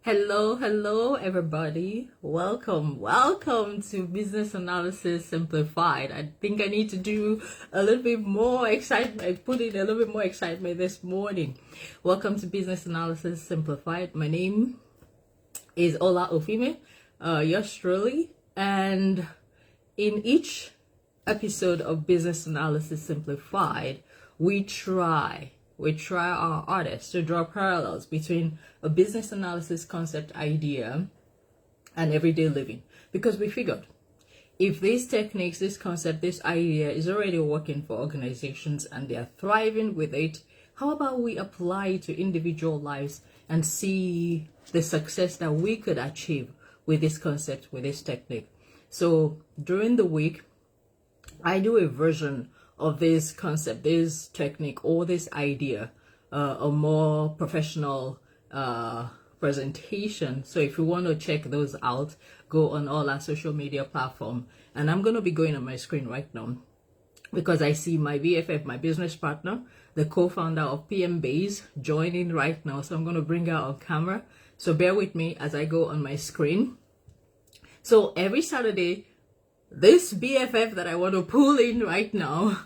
Hello, everybody. Welcome to Business Analysis Simplified. I think I need to do a little bit more excitement, put in a little bit more excitement this morning. Welcome to Business Analysis Simplified. My name is Ola Ofime, yours truly, and in each episode of Business Analysis Simplified, we try our hardest to draw parallels between a business analysis concept idea and everyday living, because we figured if these techniques, this concept, this idea is already working for organizations and they are thriving with it, how about we apply it to individual lives and see the success that we could achieve with this concept, with this technique? So during the week, I do a version of this concept, this technique, or this idea, a more professional presentation. So if you want to check those out, go on all our social media platform. And I'm going to be going on my screen right now because I see my BFF, my business partner, the co-founder of PM Base, joining right now. So I'm going to bring her on camera. So bear with me as I go on my screen. So every Saturday, this BFF that I want to pull in right now,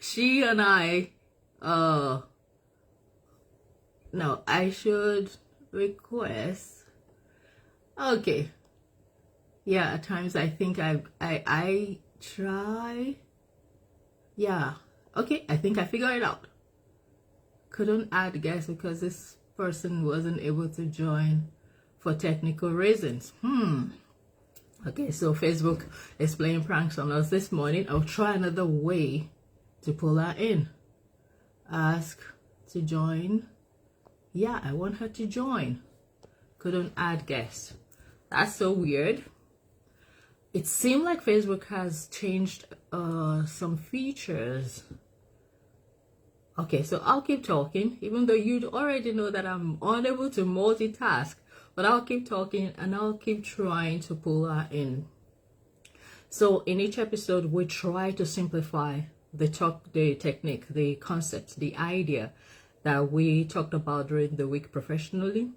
she and I, no, I should request. Okay. Yeah, at times I think I try. Yeah. Okay, I think I figured it out. Couldn't add guests because this person wasn't able to join for technical reasons. Okay, so Facebook is playing pranks on us this morning. I'll try another way to pull her in. Ask to join. Yeah, I want her to join. Couldn't add guests. That's so weird. It seemed like Facebook has changed some features. Okay, so I'll keep talking, even though you'd already know that I'm unable to multitask. But I'll keep talking and I'll keep trying to pull her in. So in each episode, we try to simplify the technique, the concept, the idea that we talked about during the week professionally.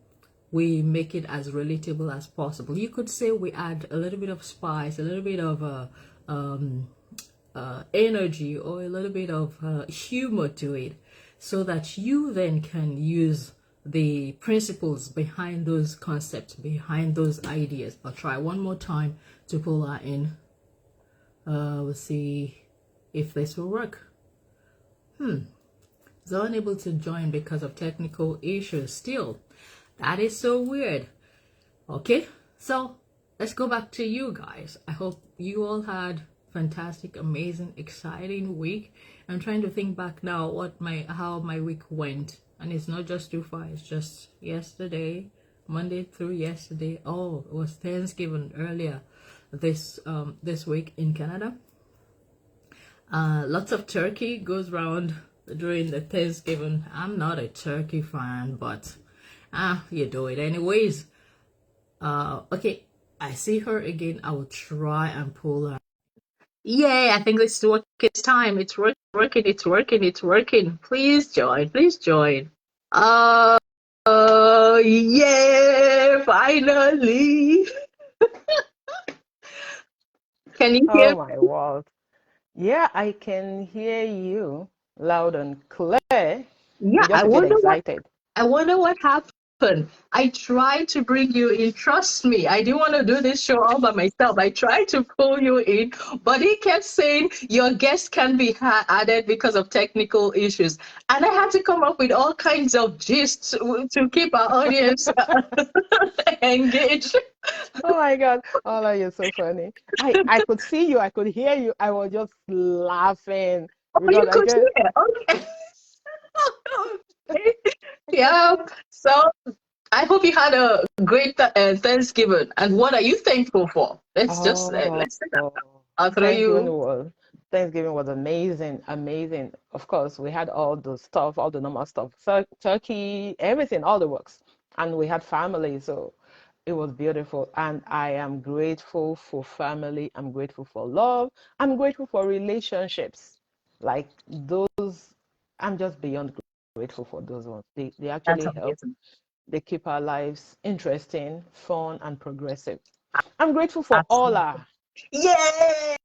We make it as relatable as possible. You could say we add a little bit of spice, a little bit of energy, or a little bit of humor to it, so that you then can use the principles behind those concepts, behind those ideas. I'll try one more time to pull her in. We'll see if this will work. Is unable to join because of technical issues still. That is so weird. Okay, so let's go back to you guys. I hope you all had fantastic, amazing, exciting week. I'm trying to think back now how my week went. And it's not just too far, it's just yesterday, Monday through yesterday. Oh, it was Thanksgiving earlier this week in Canada. Lots of turkey goes around during the Thanksgiving. I'm not a turkey fan, but you do it anyways. Okay, I see her again. I will try and pull her. Yay, I think this is working. It's time. It's working. Please join. Uh, yeah, finally. Can you hear Oh me? my word. Yeah, I can hear you loud and clear. Yeah, I'm just a bit excited. I wonder what happened. I tried to bring you in. Trust me, I didn't want to do this show all by myself. I tried to pull you in, but he kept saying your guest can be added because of technical issues. And I had to come up with all kinds of gists to keep our audience engaged. Oh my God. Ola, you're so funny. I could see you, I could hear you. I was just laughing Oh, you because I could just, hear. Okay. Yeah. So I hope you had a great Thanksgiving. And what are you thankful for? oh, Let's say that. I'll throw you. Thanksgiving was amazing, amazing. Of course, we had all the stuff, all the normal stuff, turkey, everything, all the works. And we had family, so it was beautiful. And I am grateful for family. I'm grateful for love. I'm grateful for relationships. Like those, I'm just beyond grateful for those ones. They That's actually help amazing. They keep our lives interesting, fun, and progressive. I'm grateful for all Absolutely. Yay!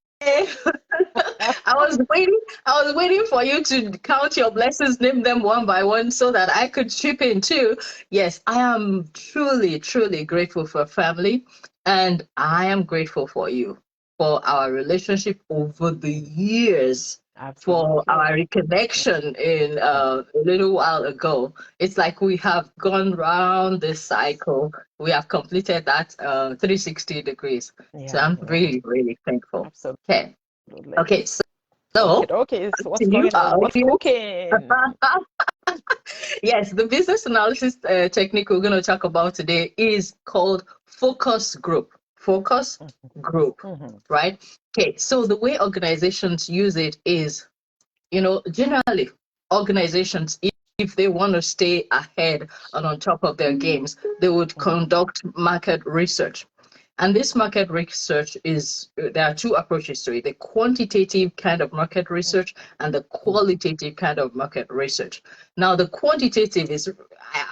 I was waiting. I was waiting for you to count your blessings, name them one by one, so that I could chip in too. Yes, I am truly, truly grateful for family, and I am grateful for you for our relationship over the years, for our Absolutely. reconnection in Yeah. a little while ago. It's like we have gone round this cycle. We have completed that 360 degrees. So Yeah. I'm Yeah. really, really thankful. Okay. Absolutely. Okay. Okay. So Okay. So to what's you, going on? our What's audience. cooking? Yes, the business analysis technique we're going to talk about today is called focus group. Focus group, Mhm. right? Okay. So the way organizations use it is, generally organizations, if they want to stay ahead and on top of their games, they would Mhm. conduct market research. And this market research there are two approaches to it: the quantitative kind of market research and the qualitative kind of market research. Now, the quantitative is,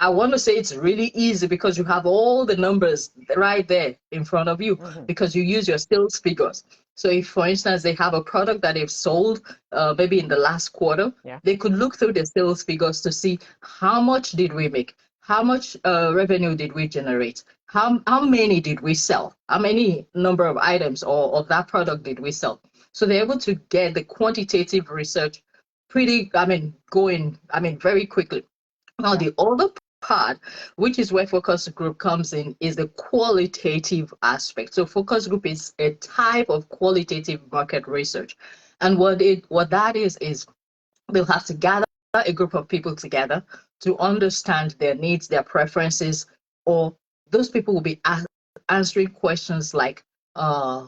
I want to say it's really easy because you have all the numbers right there in front of you Mhm. because you use your sales figures. So if, for instance, they have a product that they've sold maybe in the last quarter, Yeah. they could look through the sales figures to see how much did we make, how much revenue did we generate, how many did we sell, how many number of items or of that product did we sell. So they're able to get the quantitative research very quickly. Now, Yeah. the other part, which is where focus group comes in, is the qualitative aspect. So focus group is a type of qualitative market research. And what that is they'll have to gather a group of people together to understand their needs, their preferences, or those people will be answering questions like, uh,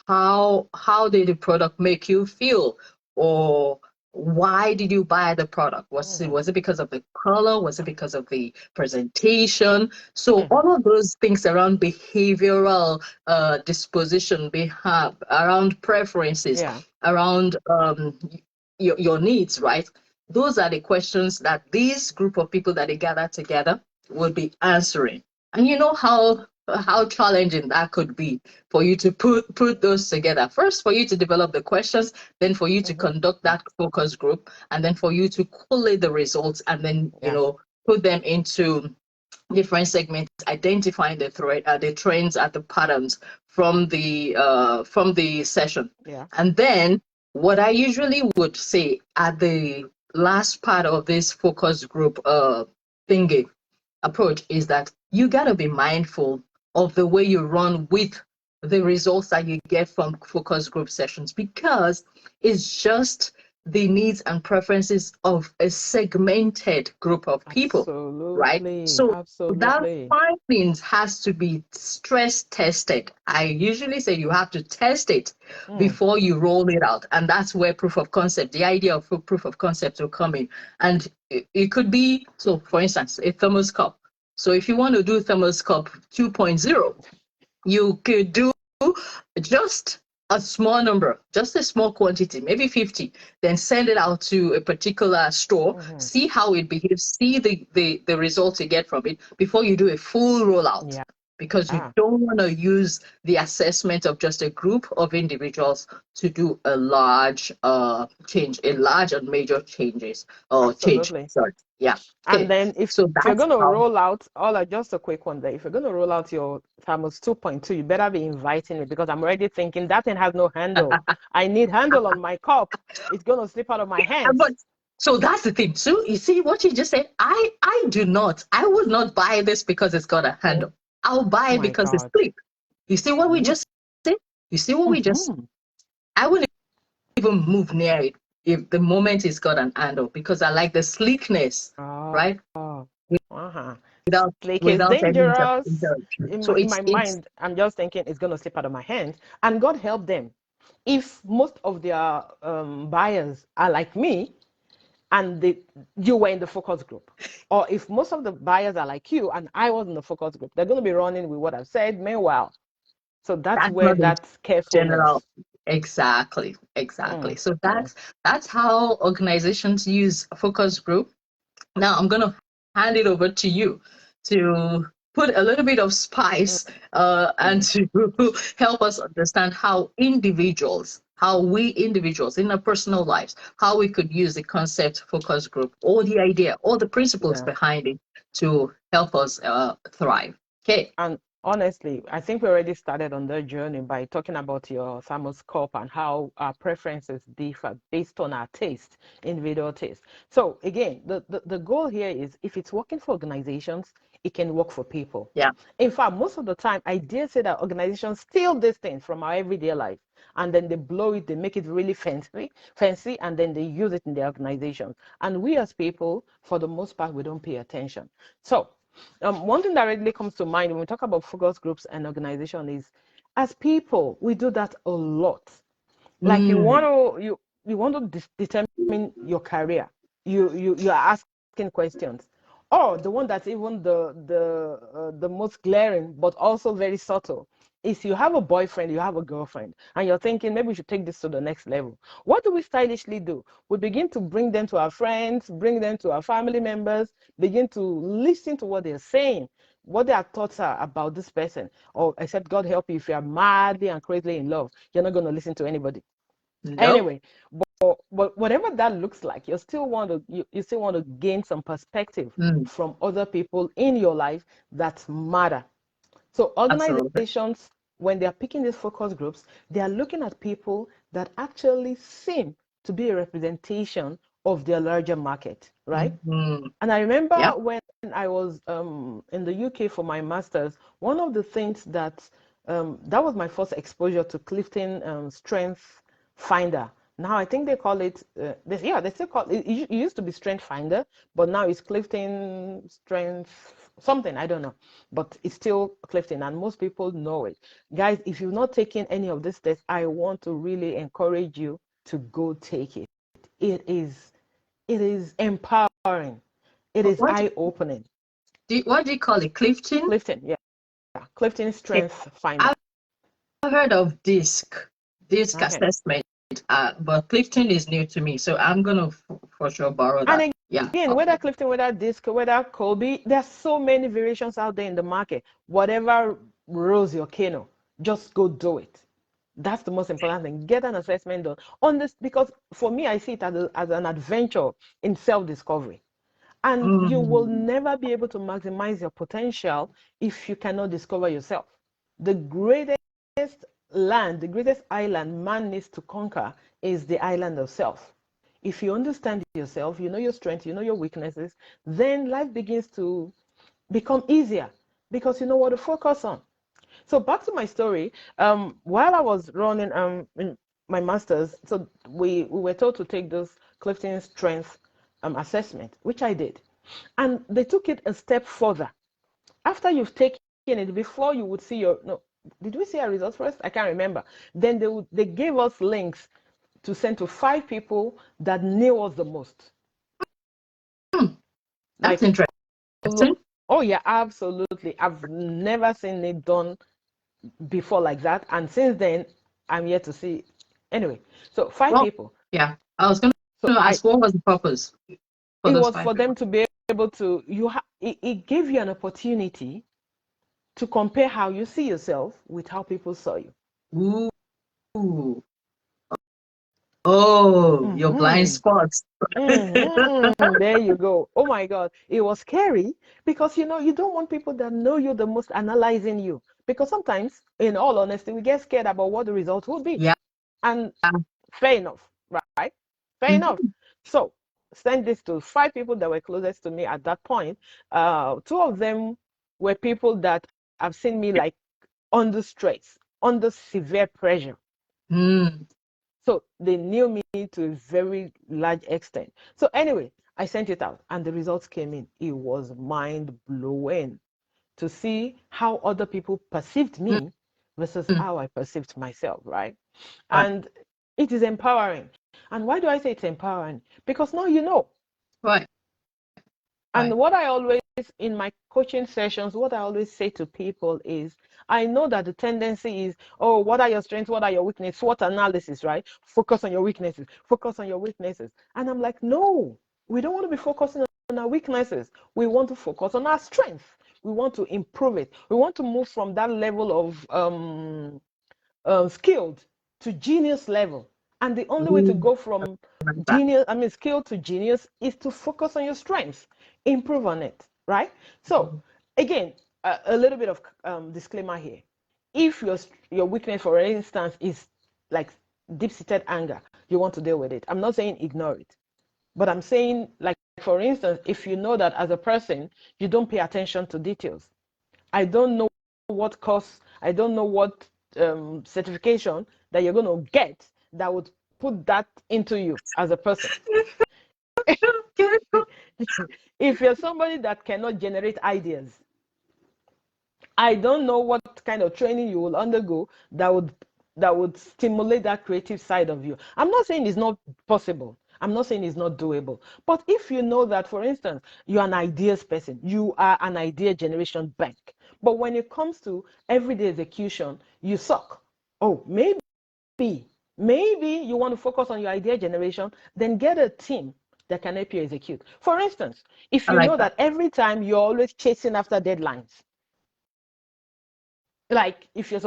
how did the product make you feel, or why did you buy the product? Mhm. Was it because of the color? Was it because of the presentation? So Mhm. all of those things around behavioral disposition, around preferences, Yeah. around your needs, right? Those are the questions that this group of people that they gather together will be answering. And you know how challenging that could be for you to put those together. First, for you to develop the questions, then for you to Mhm. conduct that focus group, and then for you to collate the results, and then Yeah. put them into different segments, identifying the trends and the patterns from the session. Yeah. And then what I usually would say at the last part of this focus group thingy approach is that you got to be mindful of the way you run with the results that you get from focus group sessions, because it's just the needs and preferences of a segmented group of people, right? Absolutely. So that Absolutely. findings has to be stress tested. I usually say you have to test it Mm. before you roll it out, and that's where proof of concept, the idea of proof of concept, will come in. And it could be, so for instance, a thermoscope. So if you want to do thermoscope 2.0, you could do just a small number, just a small quantity, maybe 50, then send it out to a particular store, Mhm. see how it behaves, see the results you get from it before you do a full rollout. Yeah. Because you Ah. don't want to use the assessment of just a group of individuals to do a large change, a large and major changes or change. Absolutely. Sorry. Yeah. And Okay. then if So you're that's going to how. roll out, just a quick one there. If you're going to roll out your Thermos 2.2, you better be inviting me because I'm already thinking that thing has no handle. I need handle on my cup. It's going to slip out of my hands. But so that's the thing. So you see what you just said. I would not buy this because it's got a Oh handle. I'll buy it my because it's God. sleek. You see what we Mm. just said? You see what we just Mhm. I wouldn't even move near it if the moment it's got an handle, because I like the sleekness, Oh, right? uh-huh. Without Like it's without any dangerous. interruption. In So my it's mind, I'm just thinking it's going to slip out of my hands. And God help them. If most of their buyers are like me, and you were in the focus group, or if most of the buyers are like you and I was in the focus group, they're going to be running with what I've said. Meanwhile, so that's that's where not the that carefulness. general. Exactly. Mm, So mm, that's how organizations use a focus group. Now I'm going to hand it over to you. to put a little bit of spice and Mm. to help us understand how we individuals in our personal lives, how we could use the concept focus group or the idea or the principles Yeah. behind it to help us thrive. Okay. And honestly, I think we already started on that journey by talking about your thermoscope and how our preferences differ based on our taste, individual taste. So again, the goal here is if it's working for organizations, it can work for people. Yeah. In fact, most of the time, I dare say that organizations steal this thing from our everyday life and then they blow it, they make it really fancy, and then they use it in their organizations. And we as people, for the most part, we don't pay attention. So one thing that readily comes to mind when we talk about focus groups and organization is, as people, we do that a lot. Like Mm, you want to determine your career. You're asking questions. Or the one that's even the most glaring, but also very subtle, is you have a boyfriend, you have a girlfriend, and you're thinking maybe we should take this to the next level. What do we stylishly do? We begin to bring them to our friends, bring them to our family members, begin to listen to what they're saying, what their thoughts are about this person. Or except God help you, if you are madly and crazily in love, you're not going to listen to anybody. nope. Anyway, but whatever that looks like, you still want to gain some perspective Mm, from other people in your life that matter. So absolutely. organizations, when they are picking these focus groups, they are looking at people that actually seem to be a representation of their larger market, right? Mm-hmm. And I remember Yep. when I was in the UK for my master's, one of the things that was my first exposure to Clifton Strength Finder. Now I think they call it, they still call it, it used to be Strength Finder, but now it's Clifton Strength something, I don't know. But it's still Clifton, and most people know it. Guys, if you've not taken any of these tests, I want to really encourage you to go take it. It is it is empowering. It is What eye-opening. what do you call it? Clifton? Clifton, yeah. Clifton Okay. Strength Finder. I've heard of disc Okay. assessment, but Clifton is new to me, so I'm gonna for sure borrow that. And Yeah. again, whether Clifton, whether Disc, whether Colby, there's so many variations out there in the market. Whatever rose your canoe, just go do it. That's the most important thing. Get an assessment done on this, because for me, I see it as an adventure in self-discovery. And you will Mm, never be able to maximize your potential if you cannot discover yourself. The greatest the greatest island man needs to conquer is the island of self. If you understand yourself, you know your strengths, you know your weaknesses, then life begins to become easier because you know what to focus on. So back to my story. While I was running in my master's, so we were told to take this Clifton Strength assessment, which I did. And they took it a step further. After you've taken it, before you would see your no, did we see our results first? I can't remember. Then they gave us links to send to 5 people that knew us the most. hmm, that's Like, interesting. oh yeah, absolutely. I've never seen it done before like that. And since then, I'm yet to see. Anyway, so five Well, people. yeah. I was gonna So ask what was the purpose for it those was five for them people? to be able to it gave you an opportunity to compare how you see yourself with how people saw you. Ooh. Oh, your blind Mm-hmm. spots. Mm-hmm. There you go. Oh my God. It was scary because you don't want people that know you the most analyzing you. Because sometimes, in all honesty, we get scared about what the result will be. Yeah. And fair enough, right? Fair enough. Mhm. So send this to 5 people that were closest to me at that point. 2 of them were people that have seen me like under stress, under severe pressure. Mm. So they knew me to a very large extent. So anyway, I sent it out and the results came in. It was mind blowing to see how other people perceived me versus Mm. how I perceived myself, right? Right. And it is empowering. And why do I say it's empowering? Because now you know. Right. And Right. what I always, in my coaching sessions, what I always say to people is, I know that the tendency is, oh, what are your strengths? What are your weaknesses? SWOT analysis, right? Focus on your weaknesses. Focus on your weaknesses. And I'm like, no, we don't want to be focusing on our weaknesses. We want to focus on our strengths. we want to improve it. We want to move from that level of skilled to genius level. And the only way to Ooh, go from that. skilled to genius is to focus on your strengths, improve on it, right? So, again, a little bit of disclaimer here. If your weakness, for instance, is like deep-seated anger, you want to deal with it. I'm not saying ignore it, but I'm saying, like, for instance, if you know that as a person, you don't pay attention to details. I don't know what course, I don't know what certification that you're going to get that would put that into you as a person. If you're somebody that cannot generate ideas, I don't know what kind of training you will undergo that would stimulate that creative side of you. I'm not saying it's not possible. I'm not saying it's not doable. But if you know that, for instance, you're an ideas person, you are an idea generation bank. But when it comes to everyday execution, you suck. Oh, maybe you want to focus on your idea generation, then get a team that can help you execute. For instance, if I you like know that. that every time you're always chasing after deadlines, like if you're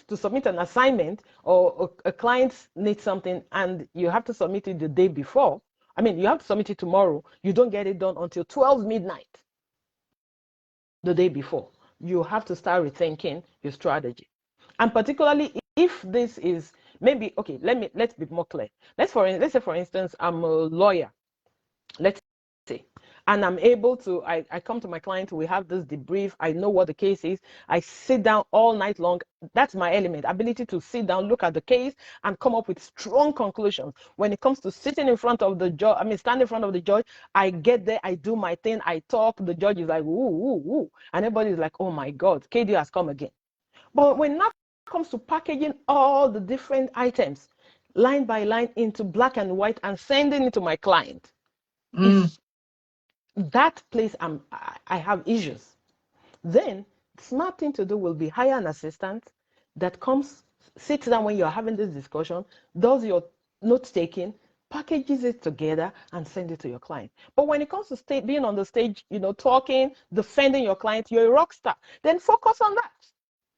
to submit an assignment or a client needs something and you have to submit it the day before, you have to submit it tomorrow, you don't get it done until 12 midnight the day before. You have to start rethinking your strategy. And particularly if this is maybe, okay, let's be more clear. Let's say, for instance, I'm a lawyer. Let's say, and I'm able to, I come to my client, we have this debrief, I know what the case is, I sit down all night long. That's my element, ability to sit down, look at the case, and come up with strong conclusions. When it comes to sitting in front of the judge, standing in front of the judge, I get there, I do my thing, I talk, the judge is like, ooh, and everybody's like, oh my God, KD has come again. But when that comes to packaging all the different items, line by line into black and white and sending it to my client, if that place I have issues, then the smart thing to do will be hire an assistant that comes, sits down when you're having this discussion, does your note taking, packages it together and send it to your client. But when it comes to being on the stage, talking, defending your client, you're a rock star. Then focus on that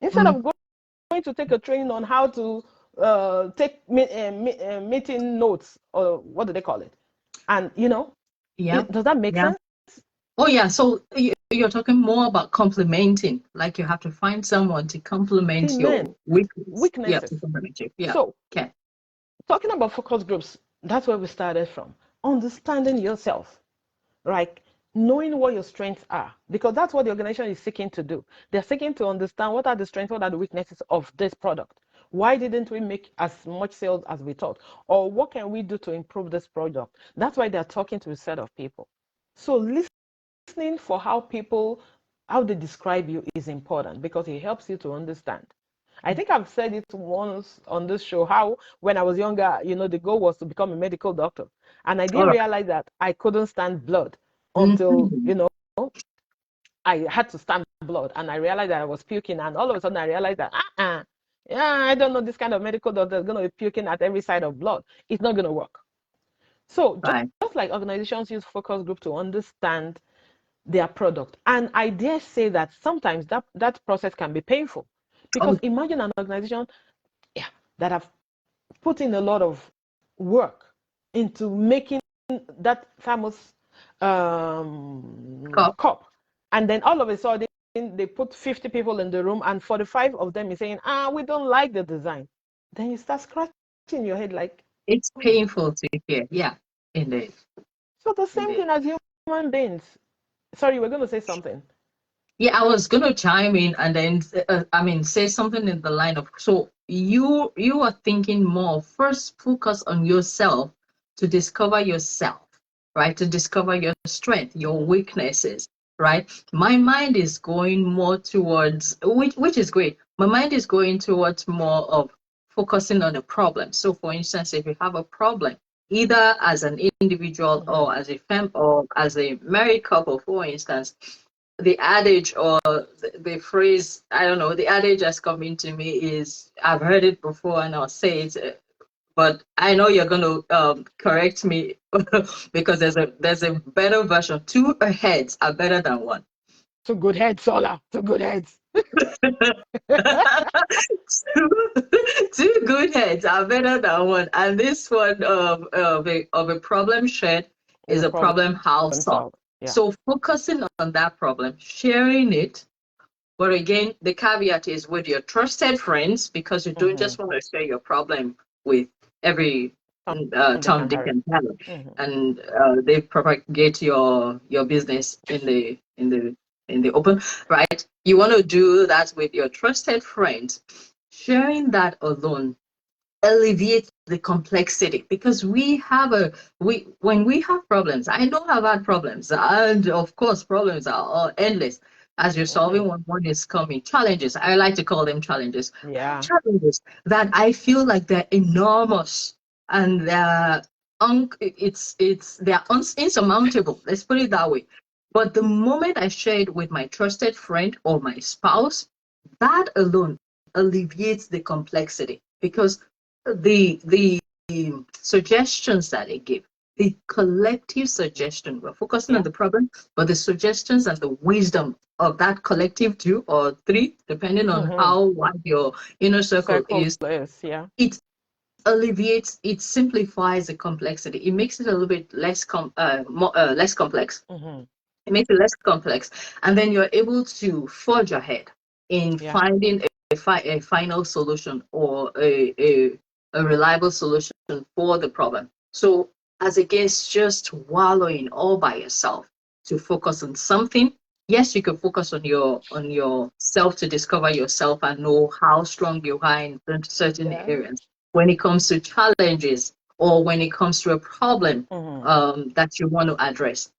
instead of going to take a training on how to take meeting notes, or what do they call it? And Yeah. does that make Yeah. sense? Oh, yeah. So you're talking more about complementing, like you have to find someone to complement your Amen. weakness. Yeah, to Weaknesses. complement you. Yeah. So, Okay. talking about focus groups, that's where we started from. Understanding yourself, right? Knowing what your strengths are, because that's what the organization is seeking to do. They're seeking to understand what are the strengths, what are the weaknesses of this product. Why didn't we make as much sales as we thought? Or what can we do to improve this product? That's why they're talking to a set of people. So listening for how they describe you is important because it helps you to understand. I think I've said it once on this show how when I was younger, the goal was to become a medical doctor. And I All didn't right. realize that I couldn't stand blood until, Mm-hmm. I had to stand blood and I realized that I was puking. And all of a sudden I realized that, yeah, I don't know this kind of medical doctor is going to be puking at every side of blood. It's not going to work. So Right. just like organizations use focus group to understand their product. And I dare say that sometimes that process can be painful because Oh, imagine an organization, yeah, that have put in a lot of work into making that famous cup. cup. And then all of a sudden, they put 50 people in the room and 45 of them is saying, we don't like the design. Then you start scratching your head like, It's oh my. painful to hear. Yeah, indeed. So the same Indeed. thing as human beings. Sorry, we're going to say something. Yeah, I was gonna chime in and then say something in the line of, so you are thinking more first focus on yourself to discover yourself, right? To discover your strength, your weaknesses, right? My mind is going more towards, which is great. My mind is going towards more of focusing on the problem. So for instance, if you have a problem, either as an individual Mm-hmm. or as a fam or as a married couple, for instance, the adage or the phrase, I don't know, the adage that's coming to me is, I've heard it before and I'll say it, but I know you're going to correct me because there's a better version. Two heads are better than one. Two good heads, Sola. Two good heads. Two good heads are better than one. And this one of a problem shared Is is a a problem problem house solved. solved. Yeah. So focusing on that problem, sharing it. But again, the caveat is with your trusted friends, because you don't Mm-hmm. just want to share your problem with every They Tom, can Dick, carry. and Harry, Mm-hmm. and they propagate your business in the open, right? You want to do that with your trusted friends. Sharing that alone alleviate the complexity, because we when we have problems, I know I've had problems, and of course problems are all endless. As you're Mm-hmm. solving one is coming, challenges, I like to call them challenges, Yeah. challenges that I feel like they're enormous, and they're insurmountable, let's put it that way. But the moment I share it with my trusted friend or my spouse, that alone alleviates the complexity, because the suggestions that they give, the collective suggestion, we're focusing on Yeah. the problem, but the suggestions and the wisdom of that collective two or three, depending on Mm-hmm. how wide your inner circle Circle is, is, yeah. it alleviates, it simplifies the complexity. It makes it a little bit less complex. Mm-hmm. It makes it less complex, and then you're able to forge ahead in Yeah. finding a final solution, or a reliable solution for the problem. So, as against just wallowing all by yourself, to focus on something. Yes, you can focus on your self to discover yourself and know how strong you are in certain Yeah. areas. When it comes to challenges, or when it comes to a problem Mm-hmm. that you want to address,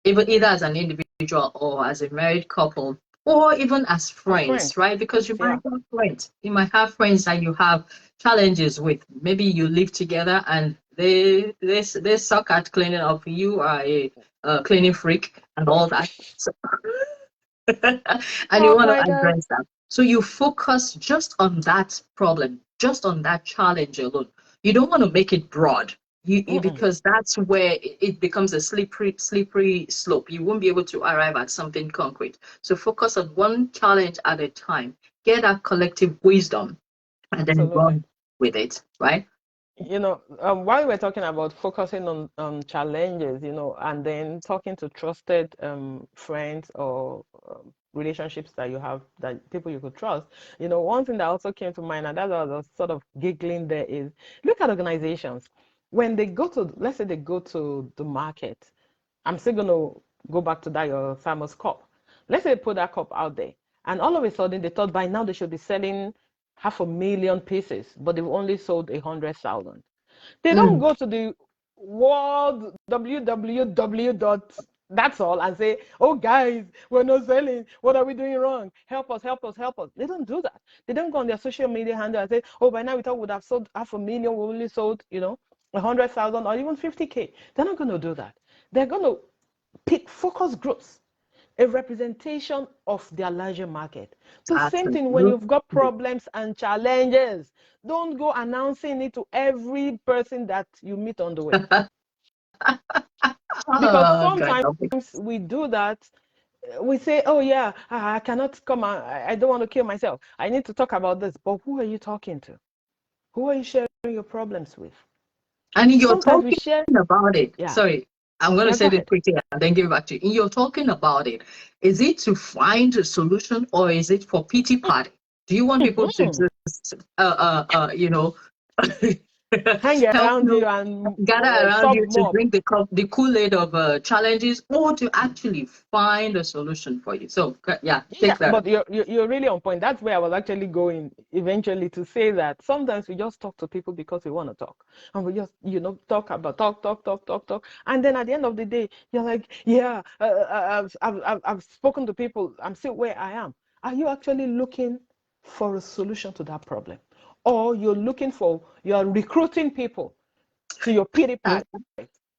even either as an individual or as a married couple, or even as As friends, friends. right? Because you Yeah. might have friends, that you have challenges with. Maybe you live together and they suck at cleaning up. You are a cleaning freak and all that. So, and you Oh want to my God. address that. So you focus just on that problem, just on that challenge alone. You don't want to make it broad. Mm-mm. Because that's where it becomes a slippery slope. You won't be able to arrive at something concrete. So focus on one challenge at a time. Get that collective wisdom and then Absolutely. run with it, right? While we're talking about focusing on challenges, and then talking to trusted friends or relationships that you have, that people you could trust, one thing that also came to mind, and that I was sort of giggling there, is look at organizations. When they go to, let's say they go to the market, I'm still going to go back to that your thermos cup. Let's say they put that cup out there, and all of a sudden they thought by now they should be selling 500,000 pieces, but they've only sold 100,000. They don't Mm. go to the world www dot that's all and say, oh guys, we're not selling. What are we doing wrong? Help us, help us, help us. They don't do that. They don't go on their social media handle and say, oh, by now we thought we would have sold 500,000. We only sold, 100,000 or even 50K. They're not going to do that. They're going to pick focus groups, a representation of their larger market. The same thing when Absolutely. you've got problems and challenges. Don't go announcing it to every person that you meet on the way. Because Oh, God. sometimes we do that. We say, oh, yeah, I cannot come. I don't want to kill myself. I need to talk about this. But who are you talking to? Who are you sharing your problems with? And you're Sometimes we talking share. about it. Yeah. Sorry, I'm going to Yeah, go say this ahead. quickly and then give it back to you. And you're talking about it. Is it to find a solution, or is it for pity party? Do you want people to just, Hang help around you you and gather around solve you to more. drink the Kool-Aid of challenges, or to actually find a solution for you? So, yeah, Yeah, take that. but you're really on point. That's where I was actually going eventually, to say that sometimes we just talk to people because we want to talk, and we just talk about talk, and then at the end of the day, you're like, yeah, I've spoken to people. I'm still where I am. Are you actually looking for a solution to that problem, or you're recruiting people to your pity Mm. party?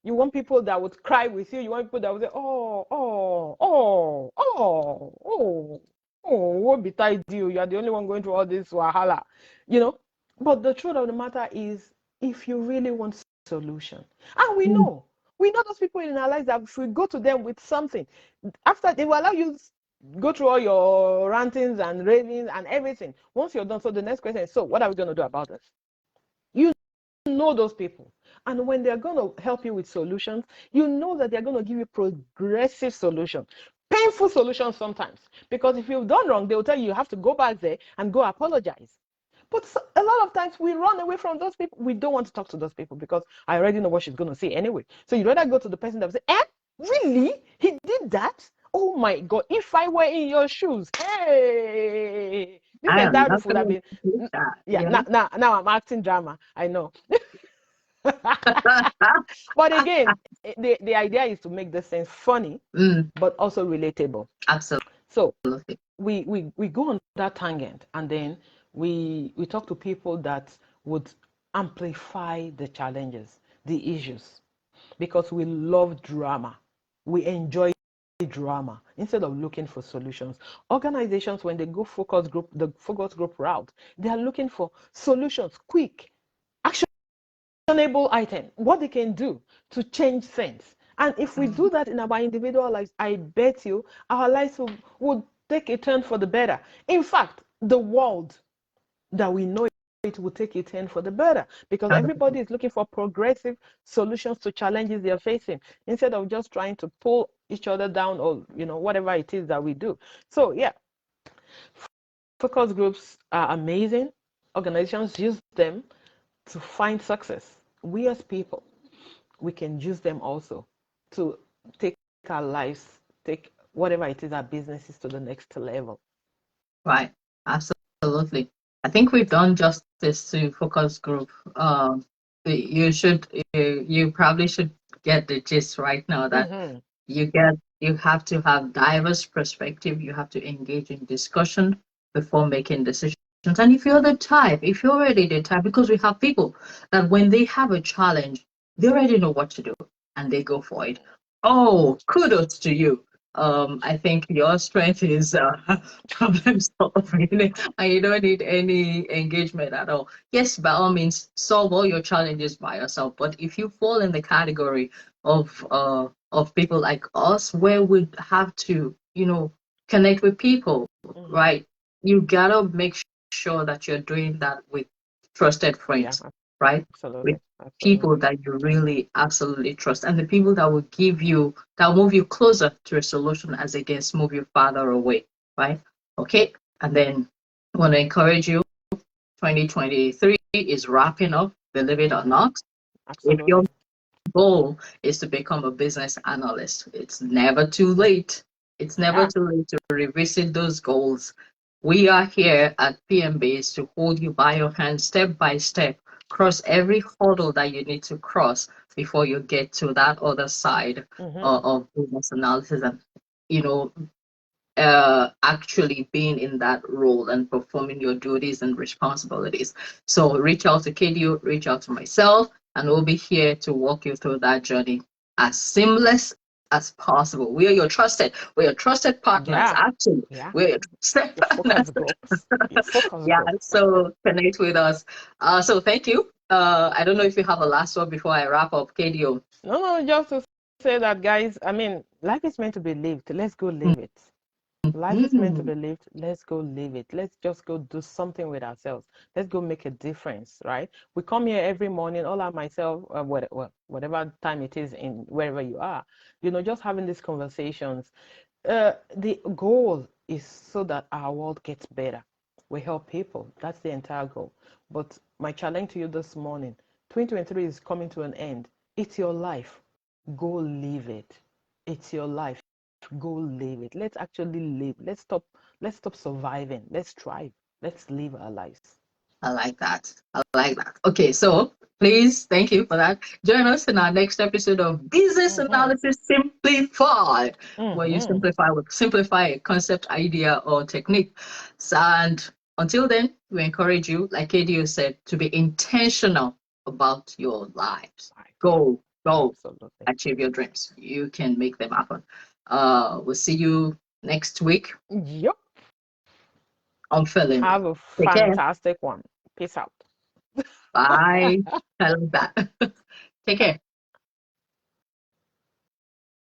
You want people that would cry with you. You want people that would say, oh, oh, oh, oh, oh, oh, what betide you? You are the only one going through all this wahala, you know. But the truth of the matter is, if you really want solution, and we know those people in our lives that if we go to them with something, after they will allow you go through all your rantings and ravings and everything. Once you're done, so the next question is, so what are we going to do about this? You know those people. And when they're going to help you with solutions, you know that they're going to give you progressive solutions. Painful solutions sometimes. Because if you've done wrong, they will tell you have to go back there and go apologize. But a lot of times we run away from those people. We don't want to talk to those people because I already know what she's going to say anyway. So you'd rather go to the person that will say, really? He did that? Oh my God, if I were in your shoes, hey, this I am entire not roof would have gonna been, do that. yeah, Yeah. now I'm acting drama. I know. But again, the idea is to make this thing funny, but also relatable. Absolutely. So we go on that tangent, and then we talk to people that would amplify the challenges, the issues, because we love drama. We enjoy drama instead of looking for solutions. Organizations, when they go the focus group route, they are looking for solutions, quick, actionable item, what they can do to change things. And if we do that in our individual lives, I bet you our lives would take a turn for the better. In fact, the world that we know, it will take a turn for the better, because everybody is looking for progressive solutions to challenges they are facing, instead of just trying to pull each other down, or whatever it is that we do. So yeah, focus groups are amazing. Organizations use them to find success. We as people, we can use them also to take our lives, take whatever it is, our businesses, to the next level. Right. Absolutely. I think we've done justice to focus group. You probably should get the gist right now that you have to have diverse perspective. You have to engage in discussion before making decisions. And if you're already the type, because we have people that when they have a challenge, they already know what to do and they go for it. Oh, kudos to you. I think your strength is problem solving, and you don't need any engagement at all. Yes, by all means, solve all your challenges by yourself. But if you fall in the category of people like us, where we have to, connect with people, right? You gotta make sure that you're doing that with trusted Yeah, friends, right? With absolutely, people absolutely. that you really absolutely trust, and the people that will move you closer to a solution as against move you farther away, right? Okay. And then I want to encourage you, 2023 is wrapping up, believe it or not. If your Absolutely. goal is to become a business analyst, it's never too late. It's never Yeah. too late to revisit those goals. We are here at PMBase to hold you by your hand step by step, cross every hurdle that you need to cross before you get to that other side of business analysis, and you know actually being in that role and performing your duties and responsibilities. So reach out to KDO, reach out to myself, and we'll be here to walk you through that journey as seamless as possible. We're your trusted partners. Yeah. Actually, Yeah. we're your trusted Your focus partners. groups. Your focus Yeah, group. so connect with us. So thank you. I don't know if you have a last word before I wrap up, KDO. No, just to say that, guys, I mean, life is meant to be lived. Let's go live it. Life is meant to Mm, be lived. Let's go live it. Let's just go do something with ourselves. Let's go make a difference, right? We come here every morning, all of myself, whatever time it is in wherever you are, just having these conversations. The goal is so that our world gets better. We help people. That's the entire goal. But my challenge to you this morning, 2023 is coming to an end. It's your life. Go live it. It's your life. Go live it. Let's actually live. Let's stop surviving. Let's thrive. Let's live our lives. I like that. I like that. Okay, so please, thank you for that. Join us in our next episode of Business Mm-hmm. Analysis Simplified, where you Mm-hmm. simplify a concept, idea, or technique. And until then, we encourage you, like KDO said, to be intentional about your lives. Right. Yeah, Go, absolutely. achieve your dreams. You can make them happen. We'll see you next week Yep. on Filling. Have a Take care. fantastic one. Peace out. Bye. I love that. Take care.